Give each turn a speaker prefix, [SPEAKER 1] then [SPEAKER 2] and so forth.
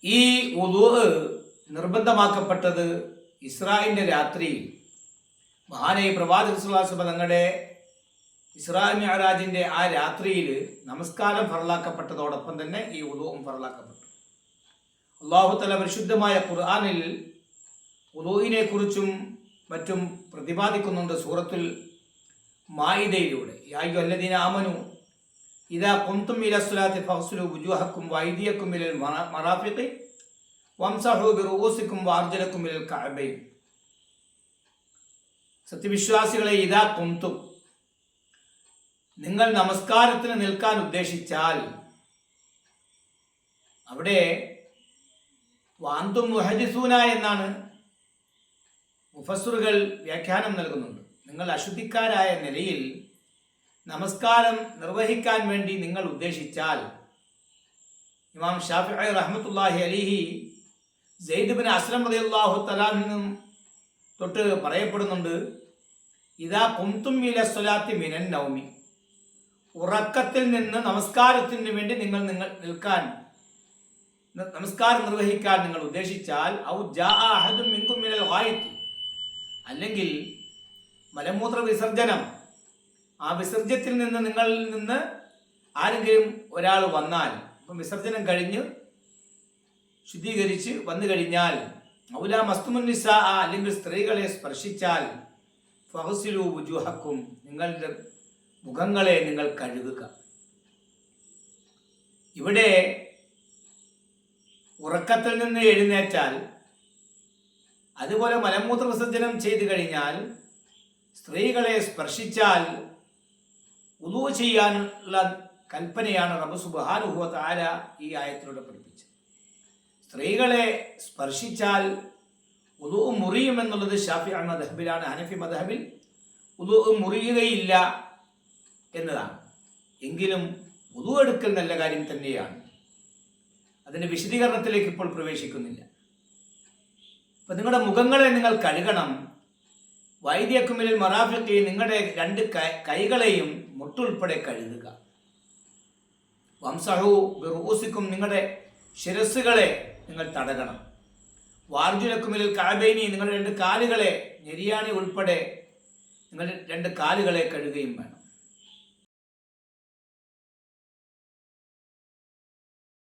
[SPEAKER 1] ഈ വുളൂ നിർബന്ധമാക്കപ്പെട്ടത് ഇസ്രായിന്റെ രാത്രിയിൽ മഹാനായ പ്രവാചക സ്വല്ലല്ലാഹു അലൈഹി വസല്ലം തങ്ങളുടെ ഇസ്രാ മിഅ്റാജിന്റെ ആ രാത്രിയിൽ നമസ്കാരം ഫർളാക്കപ്പെട്ടതോടൊപ്പം തന്നെ ഈ വുളൂഉം ഫർളാക്കപ്പെട്ടു. അല്ലാഹു തആല പരിശുദ്ധമായ ഖുർആനിൽ വുളൂഇനെ കുറിച്ചും മറ്റും പ്രതിപാദിക്കുന്നുണ്ട്. സൂറത്തുൽ മാഇദയിലൂടെ യാ അയ്യുഹല്ലദീന ആമനു ഇദാ ഖുംതും ഇലസ്സലാത്തി ഫഗ്സിലു വുജൂഹക്കും വഅയ്ദിയക്കും ഇലൽ മറാഫിഖി വംസഹു ബിറുഊസിക്കും വഅർജലക്കും ഇലൽ കഅബൈൻ. സത്യവിശ്വാസികളെ, ഇദാ ഖുംതും, നിങ്ങൾ നമസ്കാരത്തിന് നിൽക്കാൻ ഉദ്ദേശിച്ചാൽ, അവിടെ വാന്തും മുഹദിസൂന എന്നാണ് മുഫസ്സിറുകൾ വ്യാഖ്യാനം നൽകുന്നുണ്ട്. നിങ്ങൾ അശുദ്ധിക്കാരായ നിലയിൽ നമസ്കാരം നിർവഹിക്കാൻ വേണ്ടി നിങ്ങൾ ഉദ്ദേശിച്ചാൽ, ഇമാം ഷാഫിഈ റഹ്മത്തുള്ളാഹി അലൈഹി സെയ്ദ് ബിൻ അസ്ലം റളിയല്ലാഹു തആല നിന്നും തൊട്ട് പറയപ്പെടുന്നുണ്ട്, ഇദാ ഖുംതും ഇലസ്സലാത്തി മിനൻ നൗമി, ഉറക്കത്തിൽ നിന്ന് നമസ്കാരത്തിന് വേണ്ടി നിങ്ങൾ നിൽക്കാൻ, നമസ്കാരം നിർവഹിക്കാൻ നിങ്ങൾ ഉദ്ദേശിച്ചാൽ, ഔ ജാഅ അഹദും മിൻകും മിനൽ ഗായിത്തി, അല്ലെങ്കിൽ മലമൂത്ര വിസർജനം, ആ വിസർജ്യത്തിൽ നിന്ന് നിങ്ങളിൽ നിന്ന് ആരെങ്കിലും ഒരാൾ വന്നാൽ, ഇപ്പം വിസർജനം കഴിഞ്ഞ് ശുദ്ധീകരിച്ച് വന്നു കഴിഞ്ഞാൽ, ഔലാ മസ്തുമുൻ നിസാ, അല്ലെങ്കിൽ സ്ത്രീകളെ സ്പർശിച്ചാൽ, ഫഗ്സിലു വുജൂഹക്കും, നിങ്ങളുടെ മുഖങ്ങളെ നിങ്ങൾ കഴുകുക. ഇവിടെ ഉറക്കത്തിൽ നിന്ന് എഴുന്നേറ്റാൽ, അതുപോലെ മലമൂത്ര വിസർജനം ചെയ്തു കഴിഞ്ഞാൽ, സ്ത്രീകളെ സ്പർശിച്ചാൽ വുളൂ ചെയ്യാനുള്ള കൽപ്പനയാണ് റബ്ബ് സുബ്ഹാനഹു വ തആല ഈ ആയത്തിലൂടെ പഠിപ്പിച്ചത്. സ്ത്രീകളെ സ്പർശിച്ചാൽ വുളൂ മുറിയുമെന്നുള്ളത് ശാഫിഈ മദ്ഹബിലാണ്. ഹനഫി മദ്ഹബിൽ വുളൂ മുറിയുകയില്ല എന്നതാണ്. എങ്കിലും വുളൂ എടുക്കൽ നല്ല കാര്യം തന്നെയാണ്. അതിൻ്റെ വിശദീകരണത്തിലേക്ക് ഇപ്പോൾ പ്രവേശിക്കുന്നില്ല. അപ്പം നിങ്ങളുടെ മുഖങ്ങളെ നിങ്ങൾ കഴുകണം. വൈദ്യക്കുമിലിൽ മറാഫിഖി, നിങ്ങളുടെ രണ്ട് കൈകളെയും മുട്ടുൾപ്പെടെ കഴുകുക. വംസഹു ബിറുഊസിക്കും, നിങ്ങളുടെ ശിരസ്സുകളെ നിങ്ങൾ തടകണം. വാർജുലക്കുമിലിൽ കഅബൈനി, നിങ്ങളുടെ രണ്ട് കാലുകളെ, ഞെരിയാണി ഉൾപ്പെടെ നിങ്ങളുടെ രണ്ട് കാലുകളെ കഴുകുകയും വേണം.